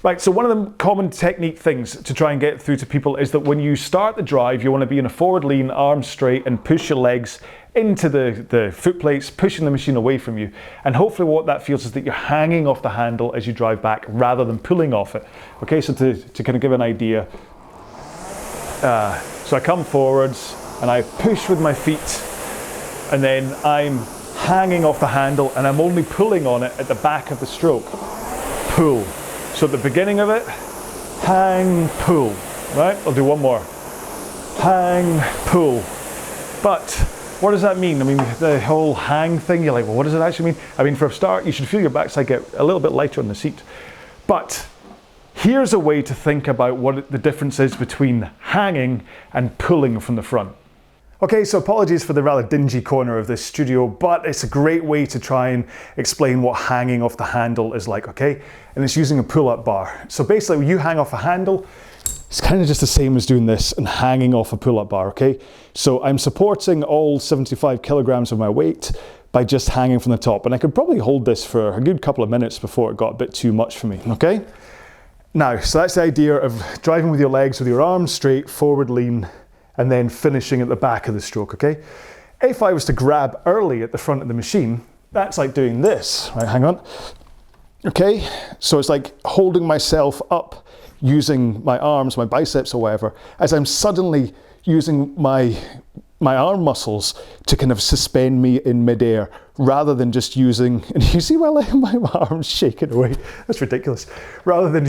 Right, so one of the common technique things to try and get through to people is that when you start the drive, you want to be in a forward lean, arms straight, and push your legs into the foot plates, pushing the machine away from you. And hopefully what that feels is that you're hanging off the handle as you drive back rather than pulling off it. Okay, so to kind of give an idea, so I come forwards and I push with my feet, and then I'm hanging off the handle and I'm only pulling on it at the back of the stroke. Pull. So at the beginning of it, hang, pull, right? I'll do one more. Hang, pull. But what does that mean? I mean, the whole hang thing, you're like, well, what does it actually mean? I mean, for a start, you should feel your backside get a little bit lighter on the seat. But here's a way to think about what the difference is between hanging and pulling from the front. Okay, so apologies for the rather dingy corner of this studio, but it's a great way to try and explain what hanging off the handle is like, okay? And it's using a pull-up bar. So basically, when you hang off a handle, it's kind of just the same as doing this and hanging off a pull-up bar, okay? So I'm supporting all 75 kilograms of my weight by just hanging from the top. And I could probably hold this for a good couple of minutes before it got a bit too much for me, okay? Now, so that's the idea of driving with your legs, with your arms straight, forward lean, and then finishing at the back of the stroke, okay? If I was to grab early at the front of the machine, that's like doing this, right, hang on. Okay, so it's like holding myself up using my arms, my biceps or whatever, as I'm suddenly using my arm muscles to kind of suspend me in midair, rather than just using, and you see my arms shaking away, that's ridiculous. Rather than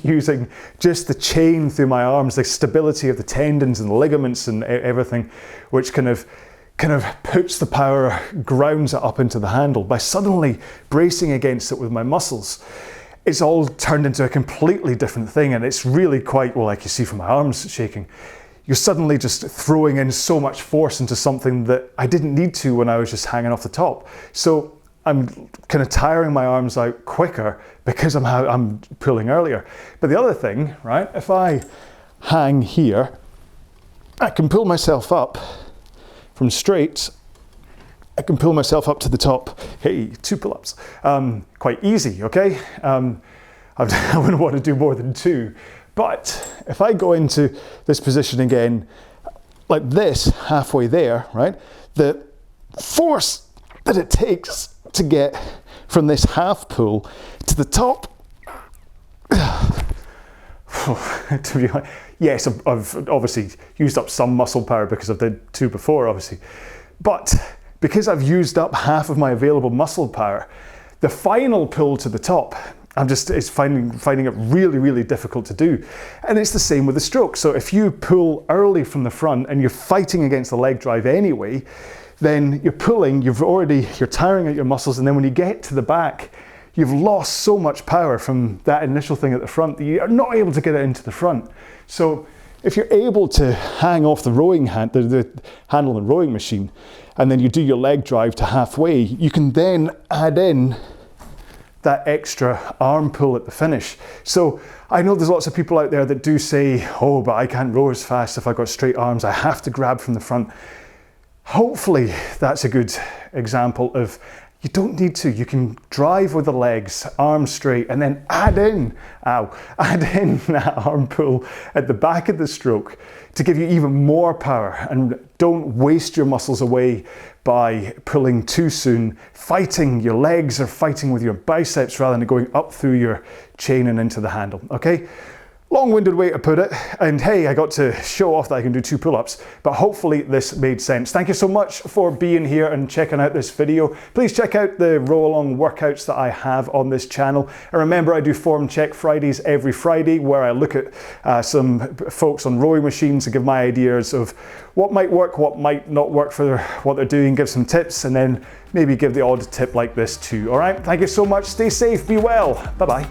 using just the chain through my arms, the stability of the tendons and the ligaments and everything, which kind of puts the power, grounds it up into the handle. By suddenly bracing against it with my muscles, it's all turned into a completely different thing, and it's really quite, well, like you see from my arms shaking, you're suddenly just throwing in so much force into something that I didn't need to when I was just hanging off the top. So I'm kind of tiring my arms out quicker because I'm pulling earlier. But the other thing, right, if I hang here, I can pull myself up from straight, I can pull myself up to the top. Hey, 2 pull-ups. Quite easy, okay? I wouldn't want to do more than 2. But if I go into this position again, like this, halfway there, right? The force that it takes to get from this half pull to the top, to be honest, yes, I've obviously used up some muscle power because I've did 2 before, obviously. But because I've used up half of my available muscle power, the final pull to the top, it's finding it really, really difficult to do. And it's the same with the stroke. So if you pull early from the front and you're fighting against the leg drive anyway, then you're pulling, you're tiring out your muscles, and then when you get to the back, you've lost so much power from that initial thing at the front that you're not able to get it into the front. So if you're able to hang off the handle on the rowing machine, and then you do your leg drive to halfway, you can then add in that extra arm pull at the finish. So I know there's lots of people out there that do say, oh, but I can't row as fast if I've got straight arms, I have to grab from the front. Hopefully that's a good example of, you don't need to. You can drive with the legs, arms straight, and then add in that arm pull at the back of the stroke to give you even more power. And don't waste your muscles away by pulling too soon, fighting your legs or fighting with your biceps rather than going up through your chain and into the handle, okay? Long-winded way to put it, and hey, I got to show off that I can do 2 pull-ups, but hopefully this made sense. Thank you so much for being here and checking out this video. Please check out the RowAlong workouts that I have on this channel. And remember, I do Form Check Fridays every Friday, where I look at some folks on rowing machines and give my ideas of what might work, what might not work for what they're doing, give some tips, and then maybe give the odd tip like this too. All right, thank you so much. Stay safe, be well. Bye-bye.